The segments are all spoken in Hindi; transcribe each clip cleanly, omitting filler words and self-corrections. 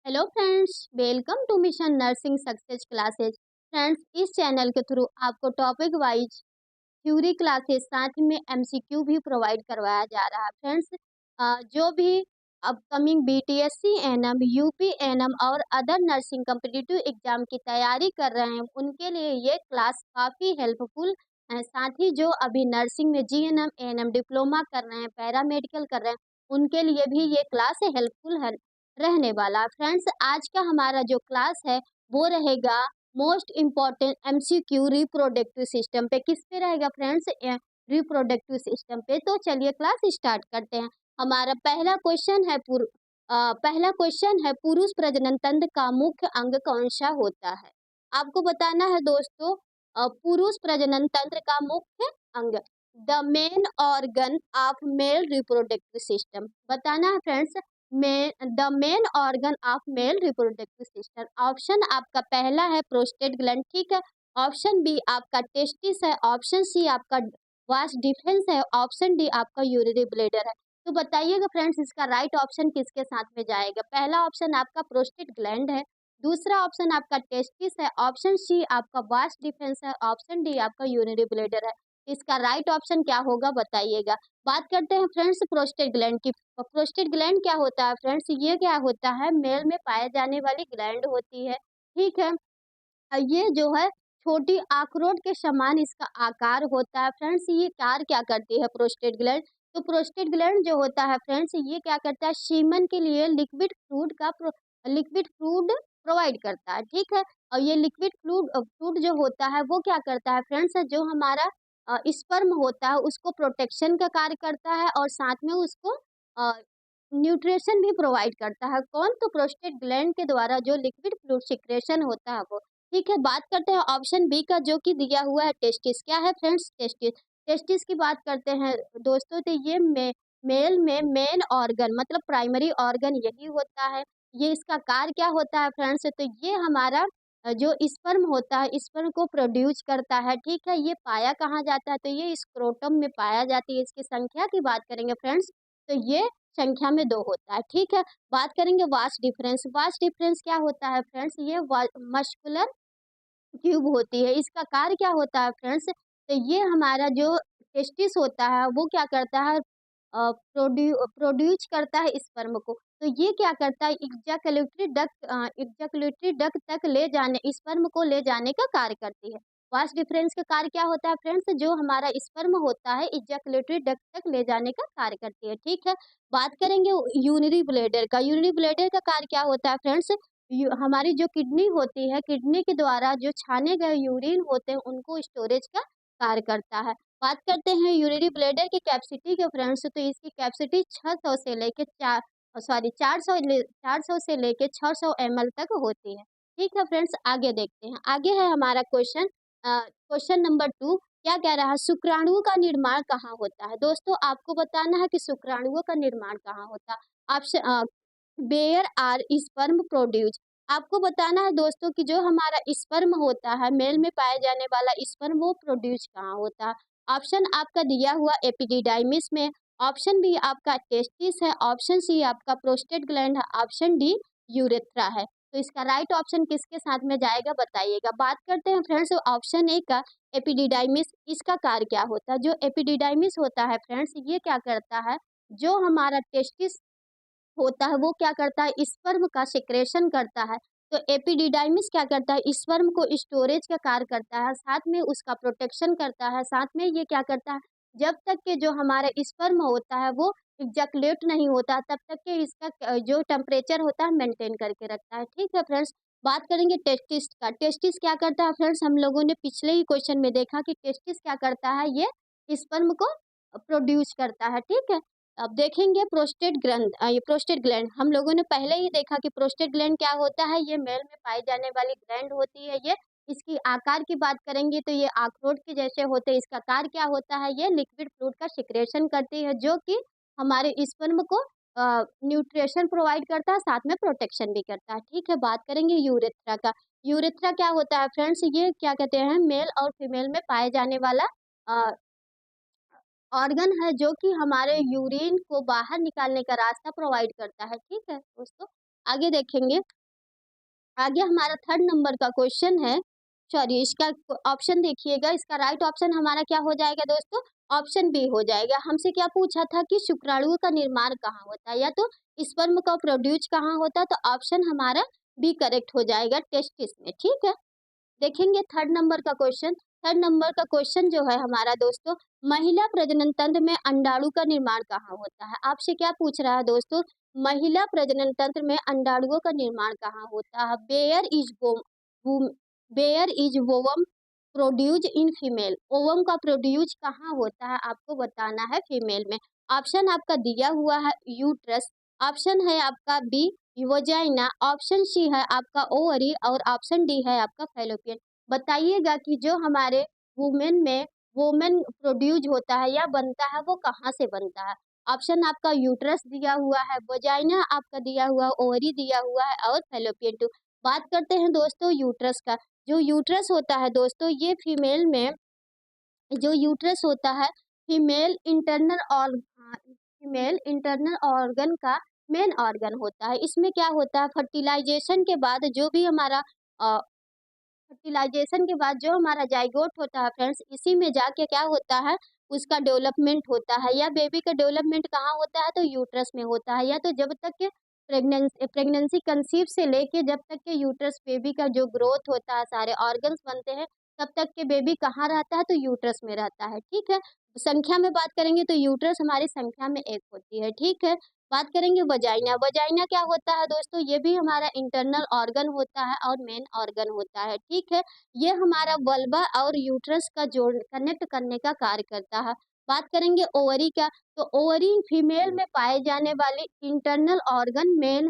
Hello friends, welcome to mission nursing success classes. Friends, इस चैनल के थ्रू आपको टॉपिक वाइज थ्योरी क्लासेस साथ में एमसीक्यू भी प्रोवाइड करवाया जा रहा है। फ्रेंड्स, जो भी upcoming BTSC ANM, UP ANM और अदर नर्सिंग कम्पिटिटिव एग्जाम की तैयारी कर रहे हैं, उनके लिए ये क्लास काफ़ी हेल्पफुल है। साथ ही जो अभी नर्सिंग में जीएनएम एएनएम डिप्लोमा कर रहे हैं, पैरामेडिकल कर रहे हैं, उनके लिए भी ये क्लास हेल्पफुल है रहने वाला। फ्रेंड्स, आज का हमारा जो क्लास है वो रहेगा most important MCQ reproductive system पे। किस पे रहेगा फ्रेंड्स? रिप्रोडक्टिव सिस्टम पे। तो चलिए क्लास स्टार्ट करते हैं। हमारा पहला क्वेश्चन है पुरुष प्रजनन तंत्र का मुख्य अंग कौन सा होता है? आपको बताना है दोस्तों, पुरुष प्रजनन तंत्र का मुख्य अंग, the main organ of male reproductive system. बताना है friends, the main organ of male reproductive system. Option आपका पहला है प्रोस्टेट ग्लैंड, ठीक है। ऑप्शन बी आपका टेस्टिस है। ऑप्शन सी आपका वास डिफरेंस है। ऑप्शन डी आपका यूरिनरी ब्लैडर है। तो बताइएगा फ्रेंड्स, इसका राइट ऑप्शन किसके साथ में जाएगा? पहला ऑप्शन आपका प्रोस्टेट ग्लैंड है। दूसरा ऑप्शन आपका टेस्टिस है। ऑप्शन सी आपका वास डिफरेंस है। ऑप्शन डी आपका यूरिनरी ब्लैडर है। इसका राइट ऑप्शन क्या होगा बताइएगा। बात करते हैं फ्रेंड्स प्रोस्टेट ग्लैंड की। प्रोस्टेट ग्लैंड क्या होता है फ्रेंड्स? ये क्या होता है? मेल में पाए जाने वाली ग्लैंड होती है, ठीक है। ये जो है छोटी अखरोट के समान इसका आकार होता है। फ्रेंड्स, ये कार्य क्या करती है प्रोस्टेट ग्लैंड? तो प्रोस्टेट ग्लैंड जो होता है फ्रेंड्स, ये क्या करता है? सीमन के लिए लिक्विड फ्लूइड प्रोवाइड करता है, ठीक है। और ये लिक्विड फ्लूइड जो होता है वो क्या करता है फ्रेंड्स? जो हमारा स्पर्म होता है उसको प्रोटेक्शन का कार्य करता है और साथ में उसको न्यूट्रिशन भी प्रोवाइड करता है। कौन? तो प्रोस्टेट ग्लैंड के द्वारा जो लिक्विड फ्लूइड सिक्रेशन होता है वो, ठीक है। बात करते हैं ऑप्शन बी का, जो कि दिया हुआ है टेस्टिस। क्या है फ्रेंड्स? टेस्टिस। टेस्टिस की बात करते हैं दोस्तों, तो ये मेल में मेन ऑर्गन मतलब प्राइमरी ऑर्गन यही होता है। ये इसका कार्य क्या होता है फ्रेंड्स? तो ये हमारा जो स्पर्म होता है स्पर्म को प्रोड्यूस करता है, ठीक है। ये पाया कहाँ जाता है? तो ये स्क्रोटम में पाया जाती है। इसकी संख्या की बात करेंगे फ्रेंड्स, तो ये संख्या में 2 होता है, ठीक है। बात करेंगे वास डिफरेंस। वास डिफरेंस क्या होता है फ्रेंड्स? ये मस्कुलर ट्यूब होती है। इसका कार्य क्या होता है फ्रेंड्स? तो ये हमारा जो टेस्टिस होता है वो क्या करता है? प्रोड्यूस करता है स्पर्म को। तो ये क्या करता है? इजैकुलेटरी डक्ट तक ले जाने, स्पर्म को ले जाने का कार्य करती है। वास डिफरेंस का कार्य क्या होता है फ्रेंड्स? जो हमारा स्पर्म होता है इजैकुलेटरी डक्ट तक ले जाने का कार्य करती है, ठीक है। बात करेंगे यूरिनरी ब्लैडर का। यूरिनरी ब्लैडर का कार्य क्या होता है फ्रेंड्स? हमारी जो किडनी होती है, किडनी के द्वारा जो छाने गए यूरिन होते हैं उनको स्टोरेज का कार्य करता है। बात करते हैं यूरिनरी ब्लैडर की कैपेसिटी के फ्रेंड्स, तो इसकी कैपेसिटी 600 से लेके 400 से लेके 600 ml तक होती है, ठीक है फ्रेंड्स। आगे देखते हैं। आगे है हमारा क्वेश्चन, क्वेश्चन नंबर 2। क्या कह रहा है? शुक्राणुओं का निर्माण कहाँ होता है? दोस्तों, आपको बताना है कि शुक्राणुओं का निर्माण कहाँ होता है। Option where are sperm produce. आपको बताना है दोस्तों कि जो हमारा स्पर्म होता है, मेल में पाए जाने वाला स्पर्म, वो प्रोड्यूस कहाँ होता है? ऑप्शन आपका दिया हुआ एपिडिडाइमिस में। ऑप्शन बी आपका टेस्टिस है। ऑप्शन सी आपका प्रोस्टेट ग्लैंड है। ऑप्शन डी यूरेथ्रा है। तो इसका राइट ऑप्शन किसके साथ में जाएगा बताइएगा। बात करते हैं फ्रेंड्स ऑप्शन ए का, एपिडिडाइमिस। इसका कार्य क्या होता है? जो एपिडिडाइमिस होता है फ्रेंड्स, ये क्या करता है? जो हमारा टेस्टिस होता है वो क्या करता है? स्पर्म का सिक्रेशन करता है। तो एपिडिडाइमिस क्या करता है? स्पर्म को स्टोरेज का कार्य करता है, साथ में उसका प्रोटेक्शन करता है। साथ में ये क्या करता है? जब तक के जो हमारा स्पर्म होता है वो इजैकुलेट नहीं होता, तब तक के इसका जो टेम्परेचर होता है मेंटेन करके रखता है, ठीक है फ्रेंड्स। बात करेंगे टेस्टिस का। टेस्टिस क्या करता है फ्रेंड्स? हम लोगों ने पिछले ही क्वेश्चन में देखा कि टेस्टिस क्या करता है? ये स्पर्म को प्रोड्यूस करता है, ठीक है। अब देखेंगे प्रोस्टेट ग्रंथ, ये प्रोस्टेट ग्लैंड हम लोगों ने पहले ही देखा कि प्रोस्टेट ग्लैंड क्या होता है। ये मेल में पाई जाने वाली ग्लैंड होती है। ये इसकी आकार की बात करेंगे तो ये अखरोट के जैसे होते हैं। इसका कार्य क्या होता है? ये लिक्विड फ्लूइड का सिक्रेशन करती है, जो कि हमारे स्पर्म को न्यूट्रिशन प्रोवाइड करता है, साथ में प्रोटेक्शन भी करता है, ठीक है। बात करेंगे यूरेथ्रा का। यूरेथ्रा क्या होता है फ्रेंड्स? ये क्या कहते हैं? मेल और फीमेल में पाए जाने वाला ऑर्गन है, जो कि हमारे यूरिन को बाहर निकालने का रास्ता प्रोवाइड करता है, ठीक है दोस्तों। आगे देखेंगे, आगे हमारा थर्ड नंबर का क्वेश्चन है, सॉरी इसका ऑप्शन देखिएगा, इसका राइट ऑप्शन हमारा क्या हो जाएगा दोस्तों, ऑप्शन बी हो जाएगा। हमसे क्या पूछा था कि शुक्राणु का निर्माण कहाँ होता है, या तो स्पर्म का प्रोड्यूस कहाँ होता है, तो ऑप्शन हमारा बी करेक्ट हो जाएगा, टेस्टिस में। ठीक है, देखेंगे थर्ड नंबर का क्वेश्चन। थर्ड नंबर का क्वेश्चन जो है हमारा दोस्तों, महिला प्रजनन तंत्र में अंडाणु का निर्माण कहाँ होता है। आपसे क्या पूछ रहा है दोस्तों, महिला प्रजनन तंत्र में अंडाणुओं का निर्माण कहाँ होता है। Where is ovum produce in female, ovum का प्रोड्यूस कहाँ होता है आपको बताना है, फीमेल में। ऑप्शन आपका दिया हुआ है यूट्रस, ऑप्शन है आपका बी वजाइना, ऑप्शन सी है आपका ओवरी, और ऑप्शन डी है आपका फैलोपियन। बताइएगा कि जो हमारे वुमेन में वोमेन प्रोड्यूस होता है या बनता है वो कहाँ से बनता है। ऑप्शन आपका यूट्रस दिया हुआ है, वजाइना आपका दिया हुआ है, ओवरी दिया हुआ है, और फैलोपियन ट्यूब। बात करते हैं दोस्तों यूट्रस का। जो यूट्रस होता है दोस्तों, ये फीमेल में जो यूट्रस होता है फीमेल इंटरनल ऑर्गन का मेन ऑर्गन होता है। इसमें क्या होता है, फर्टिलाइजेशन के बाद जो भी हमारा फर्टिलाइजेशन के बाद जो हमारा जाइगोट होता है फ्रेंड्स, इसी में जाके क्या होता है, उसका डेवलपमेंट होता है, या बेबी का डेवलपमेंट कहाँ होता है, तो यूट्रस में होता है। या तो जब तक के प्रेगनेंसी कंसीव से लेके जब तक के यूट्रस बेबी का जो ग्रोथ होता है, सारे ऑर्गन्स बनते हैं, तब तक के बेबी कहाँ रहता है, तो यूट्रस में रहता है। ठीक है, संख्या में बात करेंगे तो यूट्रस हमारी संख्या में एक होती है। ठीक है, बात करेंगे वजाइना। वजाइना क्या होता है दोस्तों, ये भी हमारा इंटरनल ऑर्गन होता है और मेन ऑर्गन होता है। ठीक है, ये हमारा वल्वा और यूट्रस का जोड़ कनेक्ट करने का कार्य करता है। बात करेंगे ओवरी का, तो ओवरी फीमेल में पाए जाने वाले इंटरनल ऑर्गन मेन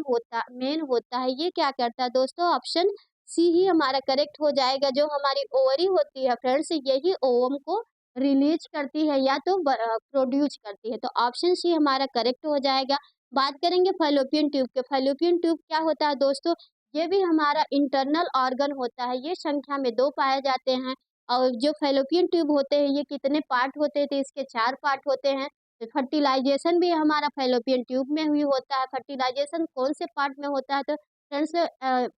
होता है। ये क्या करता है दोस्तों, ऑप्शन सी ही हमारा करेक्ट हो जाएगा। जो हमारी ओवरी होती है फ्रेंड्स, यही ओवम को रिलीज करती है या तो प्रोड्यूस करती है, तो ऑप्शन सी हमारा करेक्ट हो जाएगा। बात करेंगे फैलोपियन ट्यूब के। फैलोपियन ट्यूब क्या होता है दोस्तों, ये भी हमारा इंटरनल ऑर्गन होता है। ये संख्या में 2 पाए जाते हैं। और जो फैलोपियन ट्यूब होते हैं, ये कितने पार्ट होते हैं, तो इसके 4 पार्ट होते हैं। तो फर्टिलाइजेशन भी हमारा फैलोपियन ट्यूब में ही होता है। फर्टिलाइजेशन कौन से पार्ट में होता है, तो फ्रेंड्स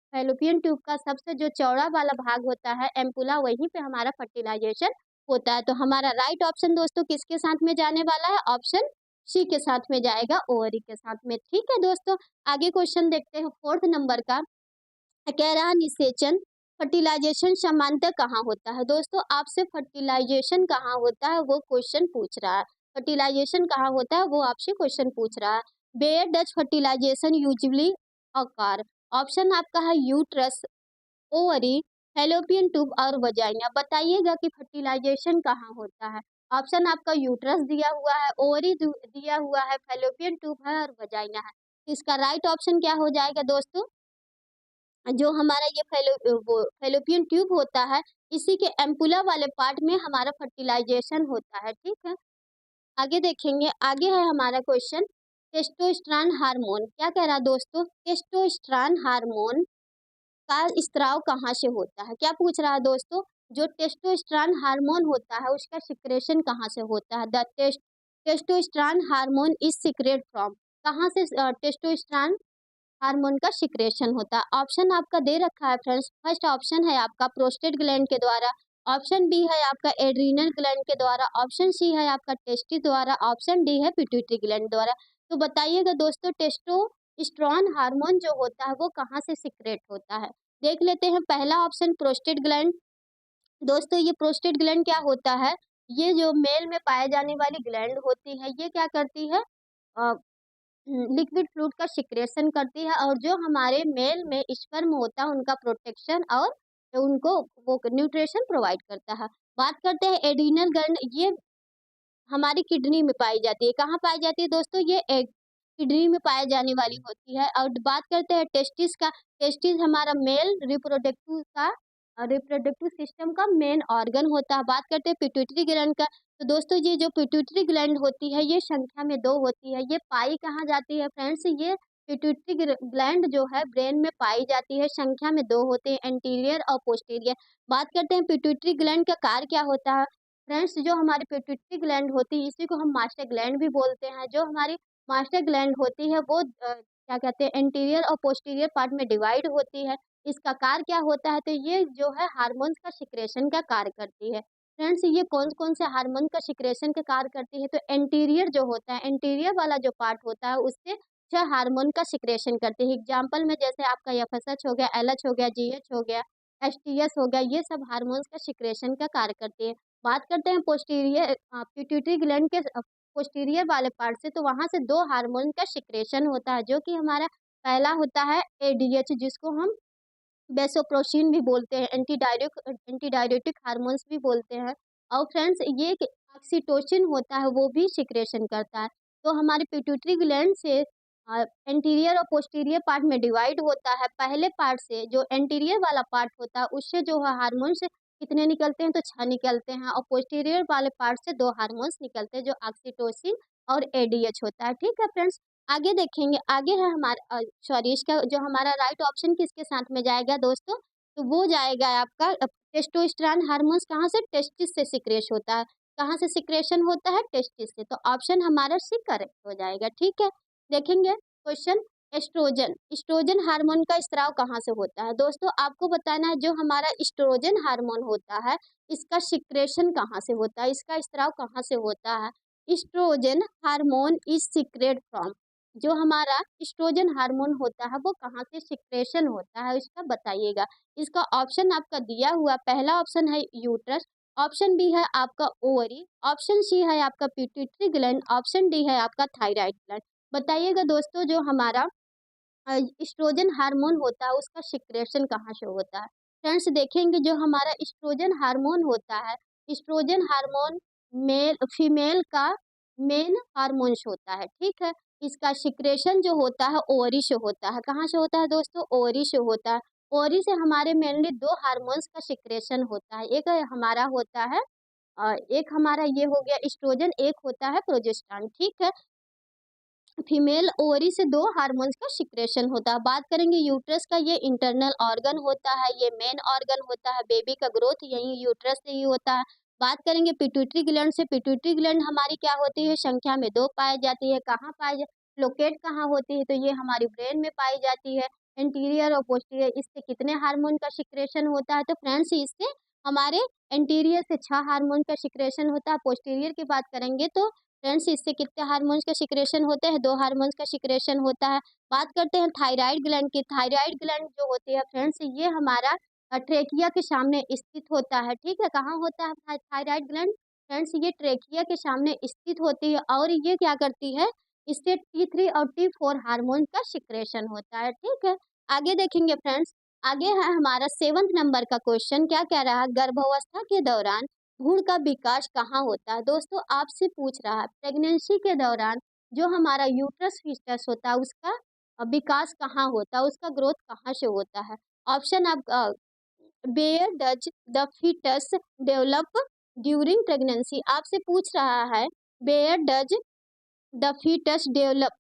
फैलोपियन ट्यूब का सबसे जो चौड़ा वाला भाग होता है एम्पुला, वहीं पे हमारा फर्टिलाइजेशन होता है। तो हमारा राइट ऑप्शन दोस्तों किसके साथ में जाने वाला है, ऑप्शन सी के साथ में जाएगा, ओवरी के साथ में। ठीक है दोस्तों, आगे क्वेश्चन देखते हैं फोर्थ नंबर का। कह रहा है निषेचन फर्टिलाइजेशन समानतः कहाँ होता है। दोस्तों आपसे फर्टिलाइजेशन कहाँ होता है वो क्वेश्चन पूछ रहा है। फर्टिलाइजेशन कहाँ होता है वो आपसे क्वेश्चन पूछ रहा है। वेयर डज फर्टिलाइजेशन यूजुअली अकार, ऑप्शन आपका है यूट्रस, ओवरी, फैलोपियन ट्यूब और वजाइना। बताइएगा कि फर्टिलाइजेशन कहाँ होता है। ऑप्शन आपका यूट्रस दिया हुआ है, ओवरी दिया हुआ है, फैलोपियन ट्यूब है और वजाइना है। इसका राइट ऑप्शन क्या हो जाएगा दोस्तों, जो हमारा ये फैलोपियन ट्यूब होता है, इसी के एम्पुला वाले पार्ट में हमारा फर्टिलाइजेशन होता है। ठीक है, आगे देखेंगे, आगे है हमारा क्वेश्चन टेस्टोस्टेरोन हार्मोन। क्या कह रहा है दोस्तों, टेस्टोस्टेरोन हार्मोन का स्त्राव कहाँ से होता है। क्या पूछ रहा है दोस्तों, जो टेस्टोस्टेरोन हार्मोन होता है उसका सिक्रेशन कहाँ से होता है। The testosterone hormone is secret from, कहाँ से टेस्टोस्टेरोन हार्मोन का सिक्रेशन होता है। ऑप्शन आपका दे रखा है फ्रेंड्स, फर्स्ट ऑप्शन है आपका प्रोस्टेट ग्लैंड के द्वारा, ऑप्शन बी है आपका एड्रीनल ग्लैंड के द्वारा, ऑप्शन सी है आपका टेस्टिस द्वारा, ऑप्शन डी है पिट्यूटरी ग्लैंड द्वारा। तो बताइएगा दोस्तों टेस्टोस्टेरोन हार्मोन जो होता है वो कहाँ से सिक्रेट होता है। देख लेते हैं, पहला ऑप्शन प्रोस्टेट ग्लैंड। दोस्तों ये प्रोस्टेट ग्लैंड क्या होता है, ये जो मेल में पाए जाने वाली ग्लैंड होती है, ये क्या करती है, लिक्विड फ्लूइड का सिक्रेशन करती है, और जो हमारे मेल में स्पर्म होता है उनका प्रोटेक्शन और उनको वो न्यूट्रिशन प्रोवाइड करता है। बात करते हैं एड्रीनल ग्लैंड, ये हमारी किडनी में पाई जाती है। कहाँ पाई जाती है दोस्तों, ये एक किडनी में पाई जाने वाली होती है। और बात करते हैं टेस्टिस का, टेस्टिस हमारा मेल रिप्रोडक्टिव सिस्टम का मेन ऑर्गन होता है। बात करते हैं पिट्यूटरी ग्लैंड का, तो दोस्तों ये जो पिट्यूटरी ग्लैंड होती है ये संख्या में 2 होती है। ये पाई कहाँ जाती है फ्रेंड्स, ये पिट्यूटरी ग्लैंड जो है ब्रेन में पाई जाती है, संख्या में 2 होते हैं, एंटीरियर और पोस्टीरियर। बात करते हैं पिट्यूटरी ग्लैंड का कार्य क्या होता है फ्रेंड्स, जो हमारी पिट्यूटरी ग्लैंड होती है इसी को हम मास्टर ग्लैंड भी बोलते हैं। जो हमारी मास्टर ग्लैंड होती है वो क्या कहते हैं एंटीरियर और पोस्टीरियर पार्ट में डिवाइड होती है। इसका कार्य क्या होता है, तो ये जो है हार्मोन्स का सिक्रेशन का कार्य करती है। फ्रेंड्स ये कौन-कौन से हार्मोन का सिक्रेशन का कार्य करती है, तो एंटीरियर जो होता है, एंटीरियर वाला जो पार्ट होता है उससे 6 हार्मोन का सिक्रेशन करती है। एग्जांपल में जैसे आपका एफएसएच हो गया, एलएच हो गया, जीएच हो गया, एसटीएस हो गया, ये सब हार्मोन्स का सिक्रेशन का कार्य करती है। बात करते हैं पोस्टीरियर पिट्यूटरी ग्लैंड के पोस्टीरियर वाले पार्ट से, तो वहाँ से 2 हार्मोन का सिक्रेशन होता है, जो कि हमारा पहला होता है एडीएच, जिसको हम वैसोप्रेसिन भी बोलते हैं, एंटीडायरेटिक हार्मोन्स भी बोलते हैं। और फ्रेंड्स ये एक ऑक्सीटोसिन होता है, वो भी सिक्रेशन करता है। तो हमारे पिट्यूटरी ग्लैंड से एंटीरियर और पोस्टीरियर पार्ट में डिवाइड होता है। पहले पार्ट से जो एंटीरियर वाला पार्ट होता है उससे जो है हार्मोन्स कितने निकलते हैं, तो 6 निकलते हैं, और पोस्टीरियर वाले पार्ट से 2 हार्मोन्स निकलते हैं, जो ऑक्सीटोसिन और एडीएच होता है। ठीक है फ्रेंड्स, आगे देखेंगे, आगे है हमारा सॉरी इसका जो हमारा राइट ऑप्शन किसके साथ में जाएगा दोस्तों, तो वो जाएगा आपका टेस्टोस्टेरोन हार्मोन्स कहाँ से, टेस्टिस से सिक्रेश होता है। कहाँ से सिक्रेशन होता है, टेस्टिस से, तो ऑप्शन हमारा सी करेक्ट हो जाएगा। ठीक है, देखेंगे क्वेश्चन, एस्ट्रोजन, एस्ट्रोजन हार्मोन का स्त्राव कहाँ से होता है दोस्तों, आपको बताना है। जो हमारा एस्ट्रोजन हार्मोन होता है इसका सिक्रेशन कहाँ से होता है, इसका स्त्राव कहाँ से होता है। Oestrogen hormone is secret from, जो हमारा एस्ट्रोजन हार्मोन होता है वो कहाँ से सिक्रेशन होता है, इसका बताइएगा। इसका ऑप्शन आपका दिया हुआ, पहला ऑप्शन है यूट्रस, ऑप्शन बी है आपका ओवरी, ऑप्शन सी है आपका पिट्यूटरी ग्लैंड, ऑप्शन डी है आपका थायराइड ग्लैंड। बताइएगा दोस्तों, जो हमारा एस्ट्रोजन हार्मोन होता है उसका सिक्रेशन कहाँ से होता है। फ्रेंड्स देखेंगे, जो हमारा एस्ट्रोजन हार्मोन होता है, एस्ट्रोजन हार्मोन मेल फीमेल का मेन हार्मोन्स होता है। ठीक है, इसका सिक्रेशन जो होता है ओवरी से होता है। कहाँ से होता है दोस्तों, ओवरी से होता है। ओवरी से हमारे मेनली 2 हार्मोन्स का सिक्रेशन होता है, एक हमारा होता है एक हमारा ये हो गया एस्ट्रोजन, एक होता है प्रोजेस्टेरोन। ठीक है, फीमेल ओवरी से 2 हार्मोन्स का सिक्रेशन होता है। बात करेंगे यूट्रस का, ये इंटरनल ऑर्गन होता है, ये मेन ऑर्गन होता है, बेबी का ग्रोथ यही यूट्रस से ही होता है। बात करेंगे पिट्यूटरी ग्लैंड से, पिट्यूटरी ग्लैंड हमारी क्या होती है, संख्या में 2 पाई जाती है। कहाँ पाई लोकेट कहाँ होती है, तो ये हमारी ब्रेन में पाई जाती है। इंटीरियर और पोस्टीरियर, इससे कितने हार्मोन का सिक्रेशन होता है, तो फ्रेंड्स इससे हमारे इंटीरियर से 6 हार्मोन का सिक्रेशन होता है। पोस्टीरियर की बात करेंगे तो फ्रेंड्स इससे कितने हार्मोन्स का सिक्रेशन होते हैं, 2 हार्मोन्स का सिक्रेशन होता है। बात करते हैं थायराइड ग्लैंड की, थायराइड ग्लैंड जो होती है फ्रेंड्स ये हमारा ट्रेकिया के सामने स्थित होता है। ठीक है, कहाँ होता है थायराइड ग्लैंड, फ्रेंड्स ये ट्रेकिया के सामने स्थित होती है, और ये क्या करती है, इससे T3 और T4 हार्मोन का सिक्रेशन होता है। ठीक है, आगे देखेंगे फ्रेंड्स, आगे है हमारा 7th नंबर का क्वेश्चन, क्या कह रहा है, गर्भावस्था के दौरान भ्रूण का विकास कहाँ होता है। दोस्तों आपसे पूछ रहा है प्रेगनेंसी के दौरान जो हमारा यूट्रस फीटस होता है उसका विकास कहाँ होता है, उसका ग्रोथ कहाँ से होता है। ऑप्शन आप where does the foetus develop during pregnancy, आपसे पूछ रहा है where does the foetus develop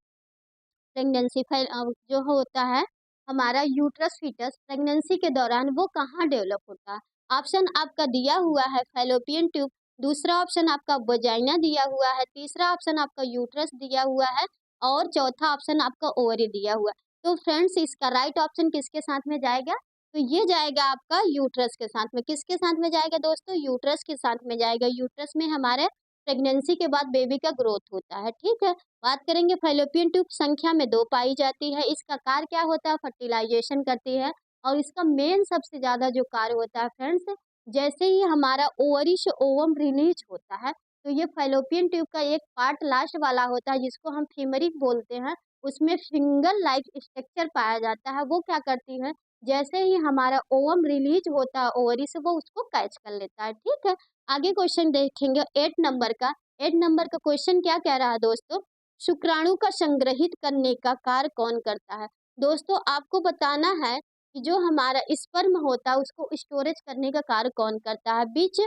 pregnancy, जो होता है हमारा यूट्रस फीटस प्रेगनेंसी के दौरान वो कहाँ डेवलप होता है। ऑप्शन आपका दिया हुआ है फैलोपियन ट्यूब, दूसरा ऑप्शन आपका वजाइना दिया हुआ है, तीसरा ऑप्शन आपका यूट्रस दिया हुआ है, और चौथा ऑप्शन आपका ओवरी दिया हुआ है। तो फ्रेंड्स इसका राइट ऑप्शन किसके साथ में जाएगा, तो ये जाएगा आपका यूट्रस के साथ में। किसके साथ में जाएगा दोस्तों, यूट्रस के साथ में जाएगा। यूट्रस में हमारे प्रेगनेंसी के बाद बेबी का ग्रोथ होता है। ठीक है, बात करेंगे फैलोपियन ट्यूब संख्या में 2 पाई जाती है। इसका कार्य क्या होता है, फर्टिलाइजेशन करती है, और इसका मेन सबसे ज्यादा जो कार्य होता है फ्रेंड्स, जैसे ही हमारा ओवरी से ओवम रिलीज होता है, तो ये फैलोपियन ट्यूब का एक पार्ट लास्ट वाला होता है जिसको हम फीमरिक बोलते हैं, उसमें फिंगर लाइक स्ट्रक्चर पाया जाता है। वो क्या करती है, जैसे ही हमारा ओवम रिलीज होता है ओवरी से, वो उसको कैच कर लेता है। ठीक है, आगे क्वेश्चन देखेंगे 8 नंबर का। 8 नंबर का क्वेश्चन क्या कह रहा है दोस्तों, शुक्राणु का संग्रहित करने का कार्य कौन करता है। दोस्तों आपको बताना है कि जो हमारा स्पर्म होता है उसको स्टोरेज करने का कार्य कौन करता है। Which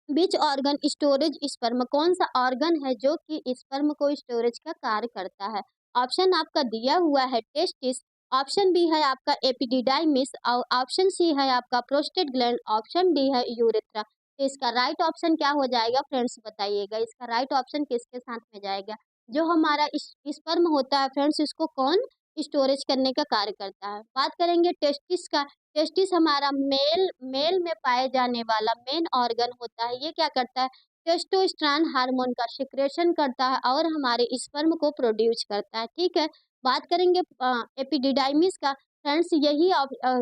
beach organ storage sperm, कौन सा ऑर्गन है जो कि स्पर्म को स्टोरेज का कार्य करता है। ऑप्शन आपका दिया हुआ है टेस्टिस, ऑप्शन बी है आपका एपिडिडाइमिस, और ऑप्शन सी है आपका प्रोस्टेट ग्लैंड, ऑप्शन डी है यूरेथ्रा। तो इसका राइट ऑप्शन क्या हो जाएगा फ्रेंड्स, बताइएगा इसका राइट ऑप्शन किसके साथ में जाएगा। जो हमारा स्पर्म होता है फ्रेंड्स इसको कौन स्टोरेज करने का कार्य करता है। बात करेंगे टेस्टिस का, टेस्टिस हमारा मेल मेल में पाए जाने वाला मेन ऑर्गन होता है। ये क्या करता है? टेस्टोस्टेरोन हार्मोन का सिक्रेशन करता है और हमारे स्पर्म को प्रोड्यूस करता है। ठीक है। बात करेंगे एपिडिडाइमिस का। फ्रेंड्स यही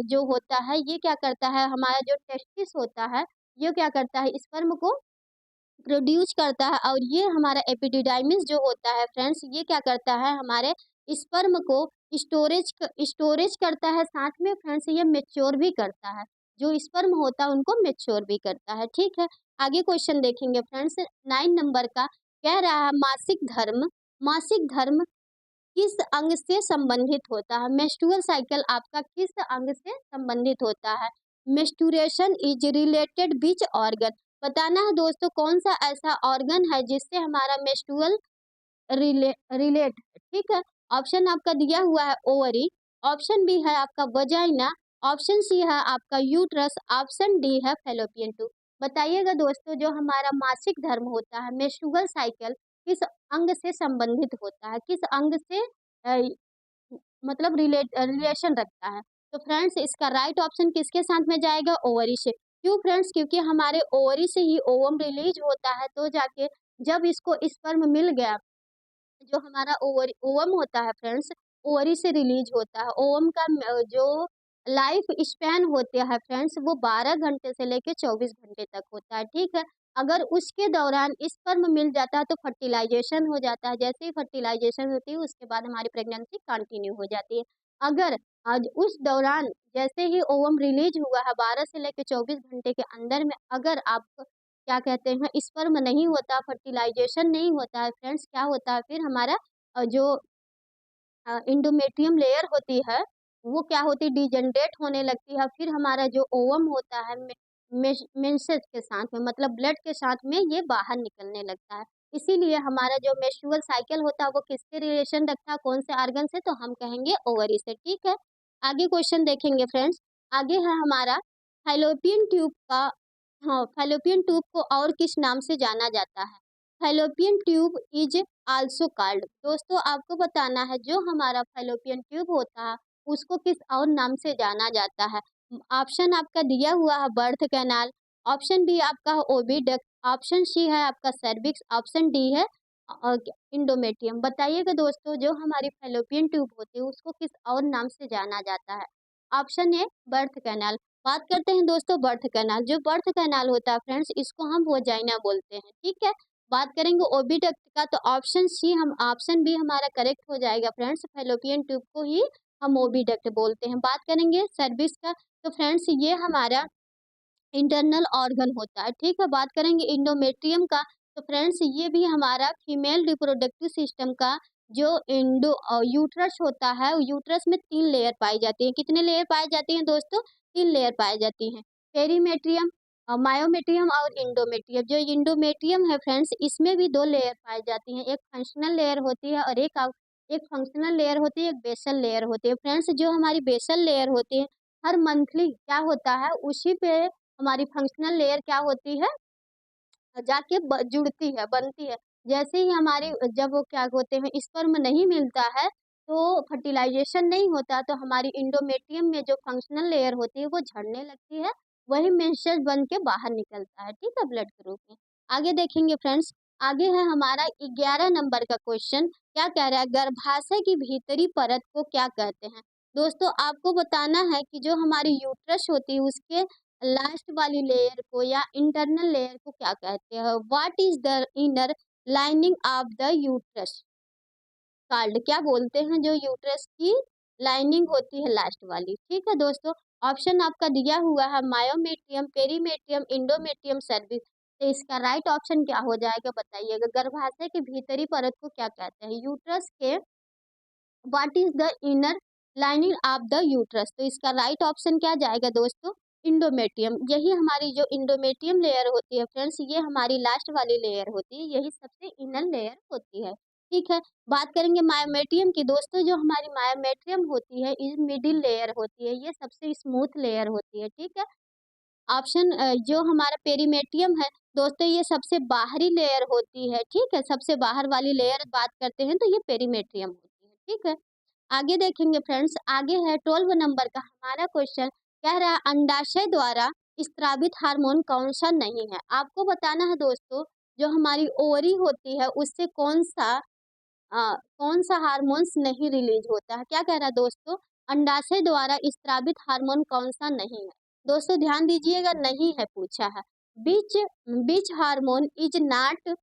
जो होता है ये क्या करता है? हमारा जो टेस्टिस होता है ये क्या करता है? स्पर्म को प्रोड्यूस करता है और ये हमारा एपिडिडाइमिस जो होता है फ्रेंड्स ये क्या करता है? हमारे स्पर्म को स्टोरेज करता है, साथ में फ्रेंड्स ये मैच्योर भी करता है। जो स्पर्म होता है उनको मैच्योर भी करता है। ठीक है। आगे क्वेश्चन देखेंगे फ्रेंड्स 9 नंबर का। कह रहा है मासिक धर्म किस अंग से संबंधित होता है? मेंस्ट्रुअल साइकिल आपका किस अंग से संबंधित होता है? Menstruation is related which organ? बताना है दोस्तों कौन सा ऐसा ऑर्गन है जिससे हमारा मेंस्ट्रुअल रिलेट। ठीक है। ऑप्शन आपका दिया हुआ है ओवरी, ऑप्शन बी है आपका वजाइना, ऑप्शन सी है आपका यूट्रस, ऑप्शन डी है फेलोपियन ट्यूब। बताइएगा दोस्तों जो हमारा मासिक धर्म होता है मेंस्ट्रुअल साइकिल किस अंग से संबंधित होता है? किस अंग से मतलब रिलेशन रखता है? तो फ्रेंड्स इसका राइट ऑप्शन किसके साथ में जाएगा? ओवरी से। क्यों फ्रेंड्स? क्योंकि हमारे ओवरी से ही ओवम रिलीज होता है, तो जाके जब इसको स्पर्म मिल गया, जो हमारा ओवम होता है फ्रेंड्स ओवरी से रिलीज होता है। ओवम का जो लाइफ स्पैन होता है फ्रेंड्स वो 12 घंटे से लेके 24 घंटे तक होता है। ठीक है। अगर उसके दौरान स्पर्म मिल जाता है तो फर्टिलाइजेशन हो जाता है। जैसे ही फर्टिलाइजेशन होती है उसके बाद हमारी प्रेगनेंसी कंटिन्यू हो जाती है। अगर आज उस दौरान जैसे ही ओवम रिलीज हुआ है 12 से लेके 24 घंटे के अंदर में अगर आप क्या कहते हैं स्पर्म नहीं होता, फर्टिलाइजेशन नहीं होता है फ्रेंड्स, क्या होता है फिर हमारा जो इंडोमेट्रियम लेयर होती है वो क्या होती है? डिजेनरेट होने लगती है। फिर हमारा जो ओवम होता है मेंसेस के साथ में मतलब ब्लड के साथ में ये बाहर निकलने लगता है। इसीलिए हमारा जो मेंस्ट्रुअल साइकिल होता है वो किससे रिलेशन रखता है? कौन से ऑर्गन से? तो हम कहेंगे ओवरी से। ठीक है। आगे क्वेश्चन देखेंगे फ्रेंड्स। आगे है हमारा फैलोपियन ट्यूब का। हाँ, फैलोपियन ट्यूब को और किस नाम से जाना जाता है? Fallopian tube is also called. दोस्तों आपको बताना है जो हमारा फैलोपियन ट्यूब होता है उसको किस और नाम से जाना जाता है? ऑप्शन आपका दिया हुआ है बर्थ कैनाल, ऑप्शन बी आपका है ओविडक्ट, ऑप्शन सी है आपका सर्विक्स, ऑप्शन डी है इंडोमेट्रियम। बताइएगा दोस्तों जो हमारी फैलोपियन ट्यूब होती है उसको किस और नाम से जाना जाता है? Option A birth canal. बात करते हैं दोस्तों बर्थ कैनाल। जो बर्थ कैनाल होता है फ्रेंड्स इसको हम वजाइना बोलते हैं। ठीक है। बात करेंगे ओविडक्ट का तो ऑप्शन बी हमारा करेक्ट हो जाएगा फ्रेंड्स। फैलोपियन ट्यूब को ही हम ओविडक्ट बोलते हैं। बात करेंगे सर्विक्स का तो फ्रेंड्स ये हमारा इंटरनल ऑर्गन होता है। ठीक है। बात करेंगे इंडोमेट्रियम का तो फ्रेंड्स ये भी हमारा फीमेल रिप्रोडक्टिव सिस्टम का जो यूट्रस होता है। यूट्रस में 3 लेयर पाई जाती है। कितने लेयर पाए जाती हैं दोस्तों? 3 लेयर पाई जाती हैं। पेरीमेट्रियम, मायोमेट्रियम और इंडोमेट्रियम। जो इंडोमेट्रियम है फ्रेंड्स इसमें भी 2 लेयर पाई जाती हैं। एक फंक्शनल लेयर होती है और एक फंक्शनल लेयर होती है, एक बेसल लेयर होती है। फ्रेंड्स जो हमारी बेसल लेयर होती है हर मंथली क्या होता है उसी पे हमारी फंक्शनल लेयर क्या होती है? जाके जुड़ती है, बनती है। जैसे ही हमारी जब वो क्या होते हैं स्पर्म नहीं मिलता है तो फर्टिलाइजेशन नहीं होता तो हमारी इंडोमेट्रियम में जो फंक्शनल लेयर होती है वो झड़ने लगती है। वही मेंसेस बन के बाहर निकलता है। ठीक है। ब्लड के रूप में। आगे देखेंगे फ्रेंड्स। आगे है हमारा 11 नंबर का क्वेश्चन। क्या कह रहा है? गर्भाशय की भीतरी परत को क्या कहते हैं? दोस्तों आपको बताना है कि जो हमारी यूट्रस होती है उसके लास्ट वाली लेयर को या इंटरनल लेयर को क्या कहते हैं? What is the inner lining of the uterus called? क्या बोलते हैं जो यूट्रस की लाइनिंग होती है लास्ट वाली? ठीक है दोस्तों। ऑप्शन आपका दिया हुआ है मायोमेट्रियम, पेरीमेट्रियम, इंडोमेट्रियम, सर्विक्स। तो इसका राइट ऑप्शन क्या हो जाएगा बताइएगा? गर्भाशय के भीतरी परत को क्या कहते हैं? यूट्रस के what is the inner lining of the uterus? तो इसका राइट ऑप्शन क्या जाएगा दोस्तों? इंडोमेट्रियम। यही हमारी जो इंडोमेट्रियम लेयर होती है फ्रेंड्स ये हमारी लास्ट वाली लेयर होती है, यही सबसे इनर लेयर होती है। ठीक है। बात करेंगे मायोमेट्रियम की। दोस्तों जो हमारी मायोमेट्रियम होती है ये मिडिल लेयर होती है, ये सबसे स्मूथ लेयर होती है। ठीक है। ऑप्शन जो हमारा पेरीमेट्रियम है दोस्तों ये सबसे बाहरी लेयर होती है। ठीक है। सबसे बाहर वाली लेयर बात करते हैं तो ये पेरीमेट्रियम होती है। ठीक है। आगे देखेंगे फ्रेंड्स, आगे है 12 नंबर का हमारा क्वेश्चन, कह रहा है अंडाशय द्वारा स्त्रावित हार्मोन कौन सा नहीं है। आपको बताना है दोस्तों, जो हमारी ओवरी होती है उससे कौन सा हार्मोन्स नहीं रिलीज होता है। क्या कह रहा है दोस्तों, अंडाशय द्वारा स्त्रावित हार्मोन कौन सा नहीं है। दोस्तों ध्यान दीजिएगा, नहीं है पूछा है। Which which hormone is not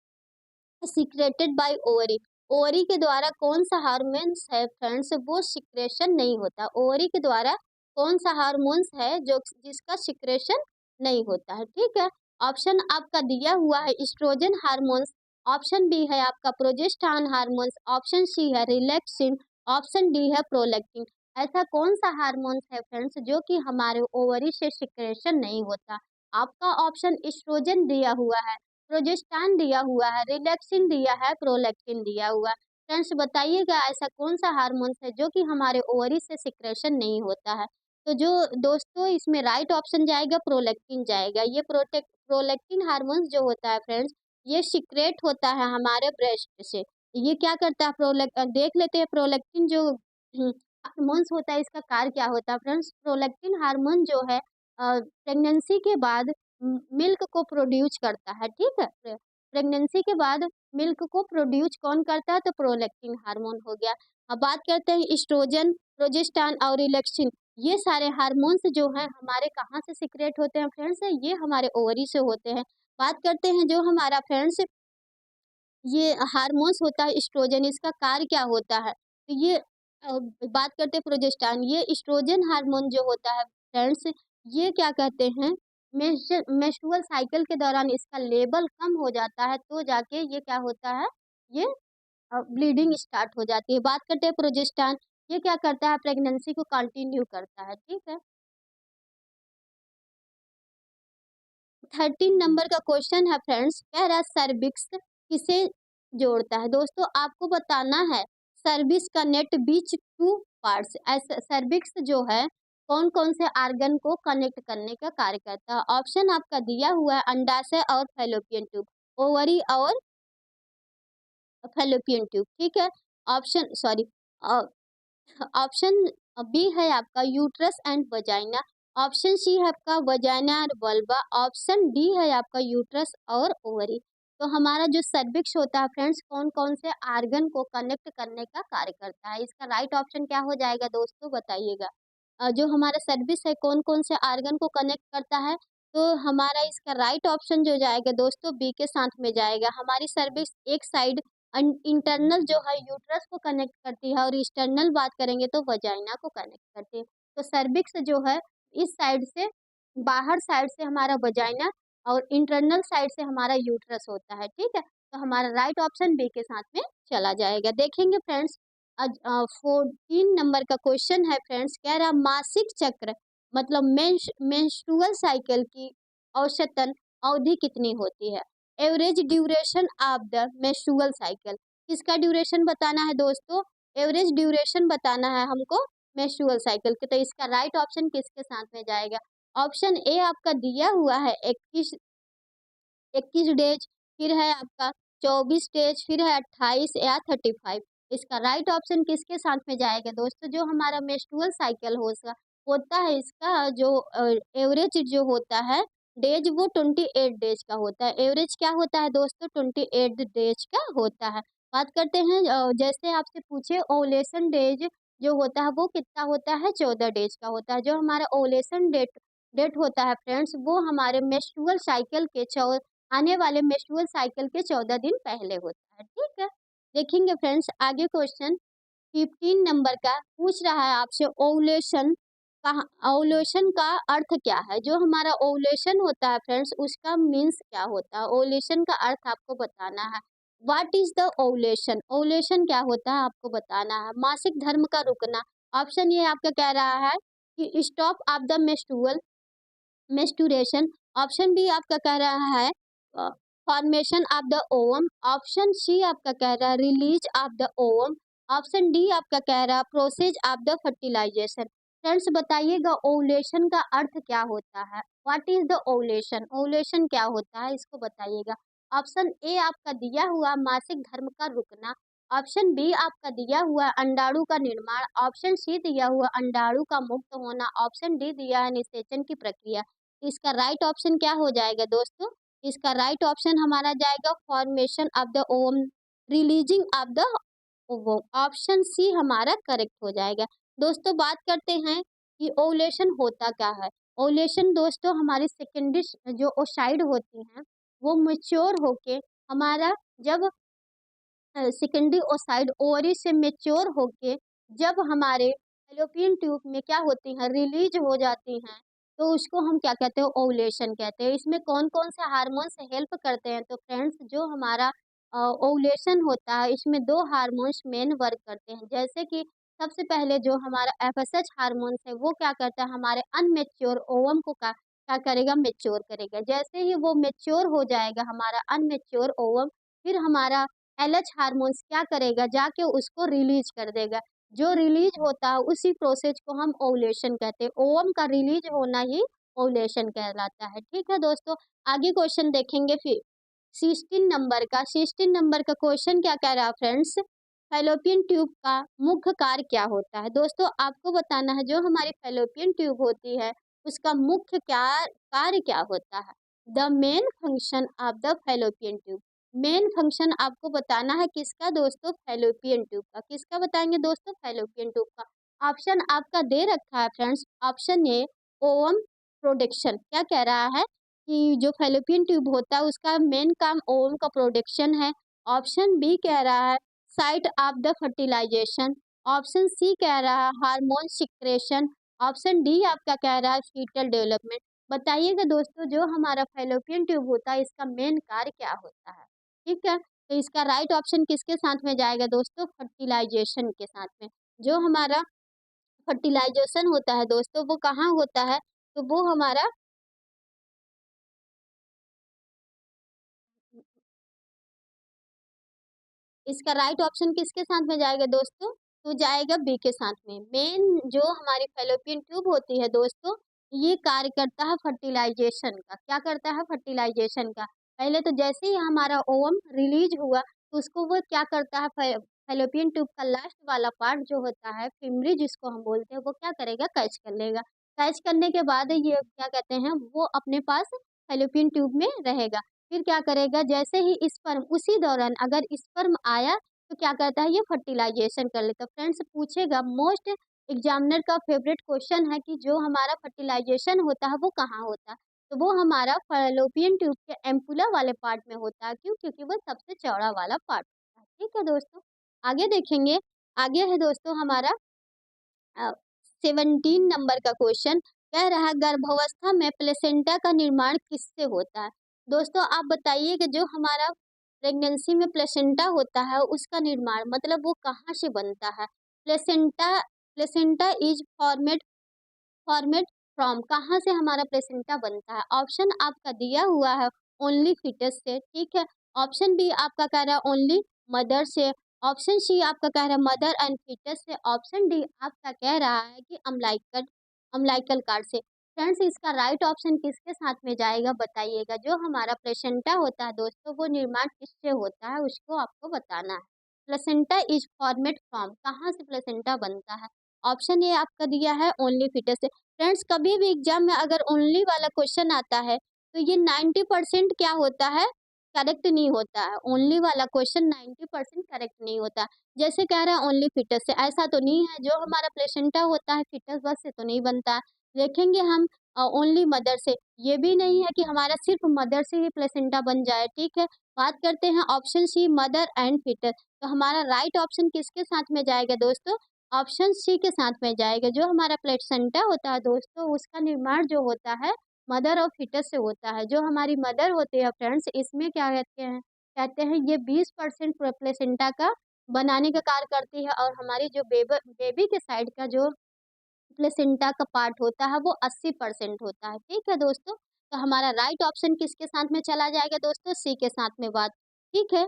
secreted by ovary. Ovary के द्वारा कौन सा हार्मोन्स है फ्रेंड्स, वो सिक्रेशन नहीं होता। ओवरी के द्वारा कौन सा हार्मोन्स है जो जिसका सिक्रेशन नहीं होता है। ठीक है, ऑप्शन आपका दिया हुआ है एस्ट्रोजन हार्मोन्स, ऑप्शन बी है आपका प्रोजेस्टेरॉन हार्मोन्स, ऑप्शन सी है रिलैक्सिन, ऑप्शन डी है प्रोलैक्टिन। ऐसा कौन सा हार्मोन्स है फ्रेंड्स जो कि हमारे ओवरी से सिक्रेशन नहीं होता। आपका ऑप्शन एस्ट्रोजन दिया हुआ है, प्रोजेस्टेरॉन दिया हुआ है, रिलैक्सिन दिया है, प्रोलैक्टिन दिया हुआ है। फ्रेंड्स बताइएगा ऐसा कौन सा हार्मोन्स है जो कि हमारे ओवरी से सिक्रेशन नहीं होता है। तो जो दोस्तों इसमें राइट ऑप्शन जाएगा प्रोलैक्टिन जाएगा। ये प्रोलैक्टिन हार्मोन्स जो होता है फ्रेंड्स, ये सिक्रेट होता है हमारे ब्रेस्ट से। ये क्या करता है देख लेते हैं प्रोलैक्टिन जो हार्मोन्स होता है इसका कार्य क्या होता है फ्रेंड्स। प्रोलैक्टिन हार्मोन जो है प्रेगनेंसी के बाद मिल्क को प्रोड्यूस करता है। ठीक है, प्रेगनेंसी के बाद मिल्क को प्रोड्यूस कौन करता है, तो प्रोलैक्टिन हार्मोन हो गया। अब बात करते हैं एस्ट्रोजन, प्रोजेस्टेरॉन और रिलैक्सिन, ये सारे हार्मोन्स जो हैं हमारे कहाँ से सिक्रेट होते हैं फ्रेंड्स, ये हमारे ओवरी से होते हैं। बात करते हैं जो हमारा फ्रेंड्स ये हार्मोन्स होता है एस्ट्रोजन, इसका कार्य क्या होता है, तो ये बात करते हैं प्रोजेस्टेरॉन, ये एस्ट्रोजन हार्मोन जो होता है फ्रेंड्स, ये क्या कहते हैं, मेंस्ट्रुअल साइकिल के दौरान इसका लेवल कम हो जाता है तो जाके ये क्या होता है, ये ब्लीडिंग स्टार्ट हो जाती है। बात करते हैं प्रोजेस्टेरॉन, ये क्या करता है, प्रेगनेंसी को कंटिन्यू करता है। ठीक है, 13 नंबर का क्वेश्चन है फ्रेंड्स, कह रहा है सर्विक्स किसे जोड़ता है। दोस्तों आपको बताना है सर्विक्स का नेट बीच टू पार्ट्स, ऐसा सर्विक्स जो है कौन कौन से आर्गन को कनेक्ट करने का कार्य करता है। ऑप्शन आपका दिया हुआ है अंडाशय और फैलोपियन ट्यूब, ओवरी और फैलोपियन ट्यूब। ठीक है, ऑप्शन सॉरी ऑप्शन बी है आपका uterus and vagina, option C है आपका वजाइना और वल्वा, ऑप्शन डी है आपका यूट्रस और ओवरी। तो हमारा जो सर्विक्स होता है फ्रेंड्स कौन कौन से आर्गन को कनेक्ट करने का कार्य करता है। इसका राइट ऑप्शन क्या हो जाएगा दोस्तों बताइएगा। जो हमारा सर्विस है कौन कौन से आर्गन को कनेक्ट करता है, तो हमारा इसका राइट ऑप्शन जो जाएगा दोस्तों बी के साथ में जाएगा। हमारी सर्विस एक साइड इंटरनल जो है यूट्रस को कनेक्ट करती है और एक्सटर्नल बात करेंगे तो वजाइना को कनेक्ट करती है। तो सर्विक्स जो है इस साइड से, बाहर साइड से हमारा वजाइना और इंटरनल साइड से हमारा यूट्रस होता है। ठीक है, तो हमारा राइट ऑप्शन बी के साथ में चला जाएगा। देखेंगे फ्रेंड्स, आज 14 नंबर का क्वेश्चन है फ्रेंड्स, कह रहा मासिक चक्र मतलब मेंस्ट्रुअल साइकिल की औसतन अवधि कितनी होती है। Average duration of the menstrual cycle, किसका ड्यूरेशन बताना है दोस्तों, एवरेज ड्यूरेशन बताना है हमको मेंस्ट्रुअल साइकिल के। तो इसका राइट ऑप्शन किसके साथ में जाएगा, ऑप्शन ए आपका दिया हुआ है 21 डेज, फिर है आपका 24 डेज, फिर है 28 या 35। इसका राइट ऑप्शन किसके साथ में जाएगा दोस्तों, जो हमारा मेंस्ट्रुअल साइकिल होता है इसका जो एवरेज जो होता है डेज वो 28 डेज का होता है। एवरेज क्या होता है दोस्तों, 28 डेज का होता है। बात करते हैं जैसे आपसे पूछे ओवुलेशन डेज जो होता है वो कितना होता है, 14 डेज का होता है। जो हमारा ओवुलेशन डेट डेट होता है फ्रेंड्स वो हमारे मेंस्ट्रुअल साइकिल के आने वाले मेंस्ट्रुअल साइकिल के 14 दिन पहले होता है। ठीक है, देखेंगे फ्रेंड्स आगे क्वेश्चन 15 नंबर का पूछ रहा है आपसे ओवुलेशन का, ओवुलेशन का अर्थ क्या है। जो हमारा ओवुलेशन होता है फ्रेंड्स उसका मीन्स क्या होता है, ओवुलेशन का अर्थ आपको बताना है। What is the ovulation, ovulation क्या होता है आपको बताना है। मासिक धर्म का रुकना, ऑप्शन ये आपका कह रहा है कि stop of the menstruation, option B आपका कह रहा है formation of the ovum, option C आपका कह रहा है release of the ovum, option D आपका कह रहा है process of the fertilization. Friends बताइएगा ओवुलेशन का अर्थ क्या होता है, what is the ovulation, ovulation क्या होता है इसको बताइएगा। ऑप्शन ए आपका दिया हुआ मासिक धर्म का रुकना, ऑप्शन बी आपका दिया हुआ अंडाणु का निर्माण, ऑप्शन सी दिया हुआ अंडाणु का मुक्त होना, ऑप्शन डी दिया है निषेचन की प्रक्रिया। इसका राइट ऑप्शन क्या हो जाएगा दोस्तों? इसका राइट ऑप्शन हमारा जाएगा formation of the ovum, releasing of the ovum. Option C हमारा करेक्ट हो जाएगा। दोस्तों बात करते हैं कि ओवुलेशन होता क्या है। ओवुलेशन दोस्तों हमारी सेकेंडरी जो ओसाइड होती हैं वो मैच्योर होके हमारा जब सेकेंडरी ओसाइड ओवरी से मेच्योर होके जब हमारे फैलोपियन ट्यूब में क्या होती हैं रिलीज हो जाती हैं, तो उसको हम क्या कहते हैं ओवुलेशन कहते हैं। इसमें कौन कौन से हार्मोन्स हेल्प करते हैं? तो फ्रेंड्स जो हमारा ओवुलेशन होता है इसमें दो हार्मोन्स मेन वर्क करते हैं। जैसे कि सबसे पहले जो हमारा एफएसएच हार्मोन्स है वो क्या करता है हमारे अनमेच्योर ओवम को क्या करेगा मेच्योर करेगा। जैसे ही वो मेच्योर हो जाएगा हमारा अनमेच्योर ओवम, फिर हमारा एलएच हार्मोन्स क्या करेगा जाके उसको रिलीज कर देगा। जो रिलीज होता है उसी प्रोसेस को हम ओवुलेशन कहते हैं। ओवम का रिलीज होना ही ओवुलेशन कहलाता है। ठीक है दोस्तों, आगे क्वेश्चन देखेंगे फिर 16 नंबर का क्वेश्चन क्या कह रहा है फ्रेंड्स? फैलोपियन ट्यूब का मुख्य कार्य क्या होता है? दोस्तों आपको बताना है जो हमारी फैलोपियन ट्यूब होती है उसका मुख्य क्या कार्य क्या होता है। The main function of the fallopian tube, main function आपको बताना है किसका दोस्तों? फैलोपियन ट्यूब का। किसका बताएंगे दोस्तों? फैलोपियन ट्यूब का। ऑप्शन आपका दे रखा है friends, option A ovum production, क्या कह रहा है कि जो फैलोपियन ट्यूब होता है उसका मेन काम ओवम का प्रोडक्शन है। ऑप्शन बी कह रहा है site of the fertilization, option C कह रहा है हार्मोन सिक्रेशन, ऑप्शन डी आपका कह रहा है फीटल डेवलपमेंट। बताइएगा दोस्तों जो हमारा फैलोपियन ट्यूब होता है इसका मेन कार्य क्या होता है? ठीक है, तो इसका राइट ऑप्शन किसके साथ में जाएगा दोस्तों? फर्टिलाइजेशन के साथ में। जो हमारा फर्टिलाइजेशन होता है दोस्तों वो कहाँ होता है? तो वो हमारा इसका राइट ऑप्शन किसके साथ में जाएगा दोस्तों? तो जाएगा बी के साथ में। मेन जो हमारी फैलोपियन ट्यूब होती है दोस्तों ये कार्य करता है फर्टिलाइजेशन का। क्या करता है? फर्टिलाइजेशन का। पहले तो जैसे ही हमारा ओवम रिलीज हुआ तो उसको वो क्या करता है फैलोपियन ट्यूब का लास्ट वाला पार्ट जो होता है फिमरी जिसको हम बोलते हैं वो क्या करेगा? कैच कर लेगा। कैच करने के बाद ये क्या कहते हैं वो अपने पास फैलोपियन ट्यूब में रहेगा। फिर क्या करेगा? जैसे ही स्पर्म उसी दौरान अगर स्पर्म आया तो क्या करता है ये फर्टिलाइजेशन कर लेता है। फ्रेंड्स पूछेगा मोस्ट एग्जामिनर का फेवरेट क्वेश्चन है कि जो हमारा फर्टिलाइजेशन होता है वो कहाँ होता है? तो वो हमारा फैलोपियन ट्यूब के एम्पुला वाले पार्ट में होता है। क्यों? क्योंकि वो सबसे चौड़ा वाला पार्ट होता है। ठीक है दोस्तों, आगे देखेंगे। आगे है दोस्तों हमारा 17 नंबर का क्वेश्चन कह रहा है गर्भावस्था में प्लेसेंटा का निर्माण किससे होता है? दोस्तों आप बताइए कि जो हमारा प्रेगनेंसी में प्लेसेंटा होता है उसका निर्माण मतलब वो कहाँ से बनता है? Placenta placenta is format from, कहाँ से हमारा प्लेसेंटा बनता है? ऑप्शन आपका दिया हुआ है ओनली फीटस से, ठीक है। ऑप्शन बी आपका कह रहा है ओनली मदर से, ऑप्शन सी आपका कह रहा है मदर एंड फीटस से, ऑप्शन डी आपका कह रहा है कि अम्लाइकल कार्ड से। फ्रेंड्स इसका राइट ऑप्शन किसके साथ में जाएगा बताइएगा। जो हमारा प्लेसेंटा होता है दोस्तों वो निर्माण किससे होता है उसको आपको बताना है। प्लेसेंटा इज फॉर्मेट फ्रॉम, कहाँ से प्लेसेंटा बनता है? ऑप्शन ए आपका दिया है ओनली फीटस से। फ्रेंड्स कभी भी एग्जाम में अगर ओनली वाला क्वेश्चन आता है तो ये 90% क्या होता है? करेक्ट नहीं होता है। ओनली वाला क्वेश्चन 90% करेक्ट नहीं होता। जैसे कह रहा है ओनली फीटस से, ऐसा तो नहीं है। जो हमारा प्लेसेंटा होता है फीटस बस से तो नहीं बनता है। देखेंगे हम ओनली मदर से, ये भी नहीं है कि हमारा सिर्फ मदर से ही प्लेसेंटा बन जाए। ठीक है, बात करते हैं option C mother and foetus. तो हमारा राइट ऑप्शन किसके साथ में जाएगा दोस्तों? ऑप्शन सी के साथ में जाएगा। जो हमारा प्लेसेंटा होता है दोस्तों उसका निर्माण जो होता है मदर और फीटस से होता है। जो हमारी मदर होती है फ्रेंड्स इसमें क्या कहते हैं ये 20% प्लेसेंटा का बनाने का कार्य करती है और हमारी जो बेबी के साइड का जो प्लेसेंटा का पार्ट होता है वो 80% होता है। ठीक है दोस्तों, तो हमारा राइट ऑप्शन किसके साथ में चला जाएगा दोस्तों? सी के साथ में बात। ठीक है,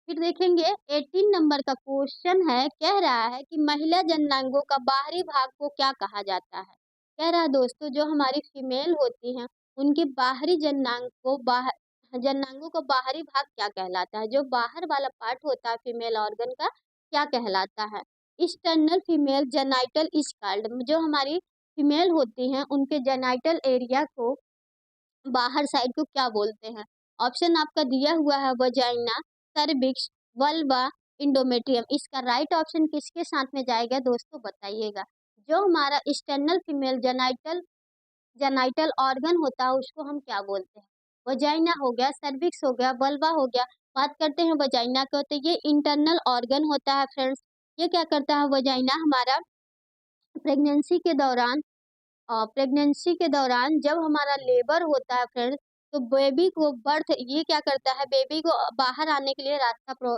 फिर देखेंगे 18 नंबर का क्वेश्चन है कह रहा है कि महिला जननांगों का बाहरी भाग को क्या कहा जाता है? कह रहा है दोस्तों जो हमारी फीमेल होती हैं उनके बाहरी जननांग को जननांगों का बाहरी भाग क्या कहलाता है? जो बाहर वाला पार्ट होता है फीमेल ऑर्गन का क्या कहलाता है? External female genital is called. जो हमारी फीमेल होती हैं उनके जेनाइटल एरिया को बाहर साइड को क्या बोलते हैं? ऑप्शन आपका दिया हुआ है वजाइना, सर्विक्स, वल्वा, इंडोमेट्रियम। इसका राइट ऑप्शन किसके साथ में जाएगा दोस्तों बताइएगा। जो हमारा external female genital genital organ होता है उसको हम क्या बोलते हैं? वजाइना हो गया, सर्विक्स हो गया, वल्वा हो गया। बात करते हैं वजाइना का, तो ये इंटरनल ऑर्गन होता है फ्रेंड्स। ये क्या करता है वजाइना हमारा प्रेगनेंसी के दौरान प्रेगनेंसी के दौरान जब हमारा लेबर होता है फ्रेंड्स, तो बेबी को बर्थ ये क्या करता है बेबी को बाहर आने के लिए रास्ता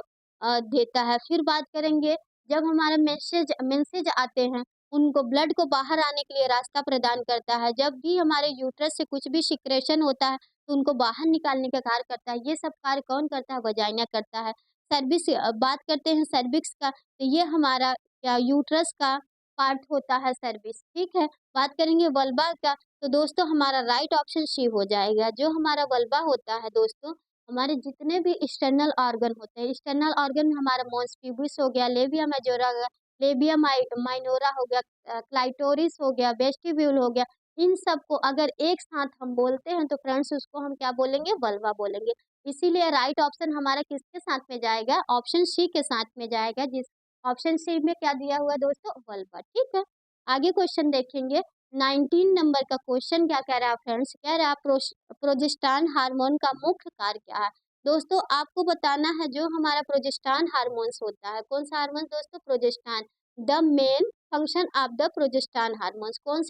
देता है। फिर बात करेंगे जब हमारा मेंसेज मेंसेज आते हैं उनको ब्लड को बाहर आने के लिए रास्ता प्रदान करता है। जब भी हमारे यूट्रस से कुछ भी सिक्रेशन होता है तो उनको बाहर निकालने का कार्य करता है। ये सब कार्य कौन करता है? वजाइना करता है। सर्विक्स बात करते हैं सर्विक्स का, तो ये हमारा क्या यूट्रस का पार्ट होता है सर्विक्स, ठीक है। बात करेंगे वल्वा का, तो दोस्तों हमारा राइट ऑप्शन सी हो जाएगा। जो हमारा वल्वा होता है दोस्तों, हमारे जितने भी एक्सटर्नल ऑर्गन होते हैं, एक्सटर्नल ऑर्गन में हमारा मॉस प्यूबिस हो गया, लेबिया मेजोरा हो गया, लेबिया माइनोरा हो गया, क्लाइटोरिस हो गया, वेस्टिब्यूल हो गया। इन सब को अगर एक साथ हम बोलते हैं तो फ्रेंड्स उसको हम क्या बोलेंगे? वल्वा बोलेंगे। इसीलिए राइट ऑप्शन हमारा किसके साथ में जाएगा? ऑप्शन सी के साथ में जाएगा। जिस ऑप्शन सी में क्या दिया हुआ है दोस्तों? वल्वा, ठीक है। आगे क्वेश्चन देखेंगे। 19 नंबर का क्वेश्चन क्या कह रहा है फ्रेंड्स? कह रहा है प्रोजेस्टेरॉन हार्मोन का मुख्य कार्य क्या है? दोस्तों आपको बताना है जो हमारा प्रोजेस्टेरॉन हार्मोन्स होता है, कौन सा हार्मोन दोस्तों? Progesterone. The main function of the progesterone hormones, कौन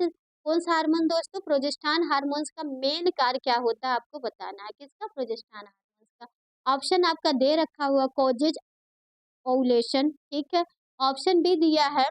सा हार्मोन दोस्तों? प्रोजेस्टेरॉन हार्मोन्स का मेन कार्य क्या होता है आपको बताना है। किसका? प्रोजेस्टेरॉन हार्मोन्स का। ऑप्शन आपका दे रखा हुआ कोजेज ओवुलेशन, ठीक है। ऑप्शन बी दिया है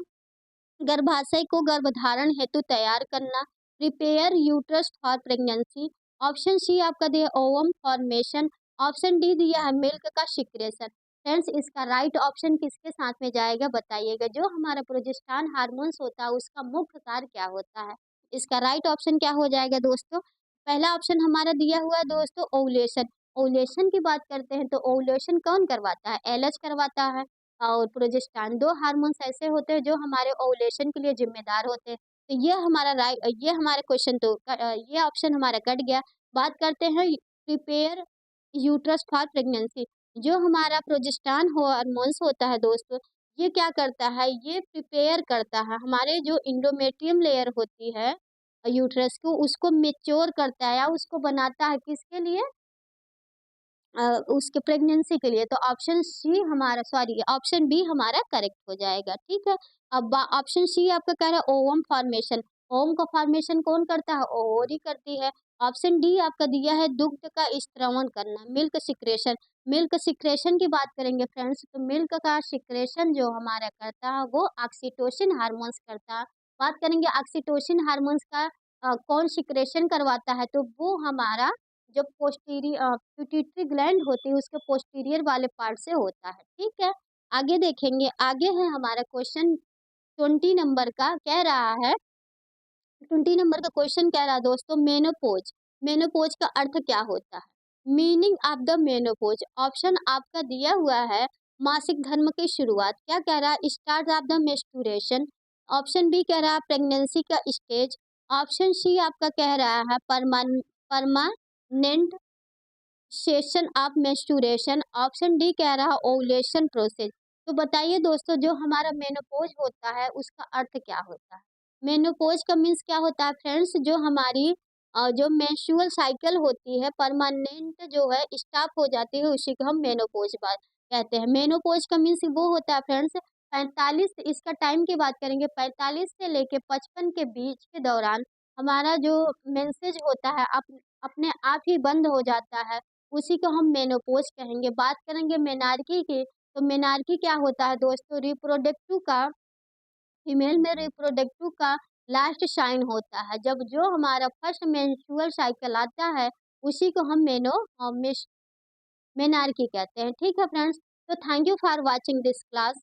गर्भाशय को गर्भधारण हेतु तैयार करना, prepare uterus for pregnancy. Option C आपका दिया ओवम फॉर्मेशन। ऑप्शन डी दिया है मिल्क का सिक्रेशन। फ्रेंड्स इसका राइट ऑप्शन किसके साथ में जाएगा बताइएगा। जो हमारा प्रोजेस्टेरॉन हार्मोन्स होता है उसका मुख्य कार्य क्या होता है? इसका राइट ऑप्शन क्या हो जाएगा दोस्तों? पहला ऑप्शन हमारा दिया हुआ है दोस्तों ओवुलेशन। ओवुलेशन की बात करते हैं तो ओवुलेशन कौन करवाता है? एलएच करवाता है। और प्रोजेस्टेरॉन, 2 हार्मोन्स ऐसे होते हैं जो हमारे ओवुलेशन के लिए जिम्मेदार होते हैं। तो ये हमारे क्वेश्चन तो ये ऑप्शन हमारा कट गया। बात करते हैं प्रिपेयर यूट्रस फॉर प्रेगनेंसी। जो हमारा प्रोजेस्टेरॉन हार्मोन्स होता है दोस्तों, ये क्या करता है? ये प्रिपेयर करता है हमारे जो इंडोमेट्रियम लेयर होती है यूट्रस को, उसको मैच्योर करता है या उसको बनाता है किसके लिए? उसके प्रेगनेंसी के लिए। तो ऑप्शन सी हमारा सॉरी ऑप्शन बी हमारा करेक्ट हो जाएगा, ठीक है। अब ऑप्शन सी आपका कह रहा है ओवम फॉर्मेशन। ओवम का फॉर्मेशन कौन करता है? ओवरी करती है। ऑप्शन डी आपका दिया है दुग्ध का स्त्रवण करना, मिल्क सिक्रेशन। मिल्क सिक्रेशन की बात करेंगे फ्रेंड्स, तो मिल्क का सिक्रेशन जो हमारा करता है वो ऑक्सीटोसिन हार्मोन्स करता है। बात करेंगे ऑक्सीटोसिन हार्मोन्स का कौन सिक्रेशन करवाता है, तो वो हमारा जो पिट्यूटरी ग्लैंड होती है उसके पोस्टीरियर वाले पार्ट से होता है, ठीक है। आगे देखेंगे, आगे है हमारा क्वेश्चन 20 नंबर का कह रहा है 20 नंबर का क्वेश्चन कह रहा है दोस्तों मेनोपॉज। मेनोपॉज का अर्थ क्या होता है? Meaning of the menopause. Option आपका दिया हुआ है मासिक धर्म की शुरुआत, क्या कह रहा है? Start of the menstruation. Option B कह रहा है प्रेगनेंसी का स्टेज। ऑप्शन सी आपका कह रहा है permanent session of menstruation. Option D कह रहा है ओवुलेशन प्रोसेस। तो बताइए दोस्तों जो हमारा मेनोपॉज होता है उसका अर्थ क्या होता है? मेनोपॉज का मीन्स क्या होता है फ्रेंड्स? जो हमारी जो मेंस्ट्रुअल साइकिल होती है परमानेंट जो है स्टॉप हो जाती है उसी को हम मेनोपॉज बात कहते हैं। मेनोपॉज का मीन्स वो होता है फ्रेंड्स 45, इसका टाइम की बात करेंगे 45 से लेके 55 के बीच के दौरान हमारा जो मेंसेज होता है अपने आप ही बंद हो जाता है, उसी को हम मेनोपॉज कहेंगे। बात करेंगे मेनार्की की, तो मेनार्की क्या होता है दोस्तों? रिप्रोडक्टिव का फीमेल में रिप्रोडक्टिव का लास्ट साइन होता है। जब जो हमारा फर्स्ट मेंस्ट्रुअल साइकिल आता है उसी को हम मेनार्की कहते हैं, ठीक है फ्रेंड्स। तो thank you for watching this class.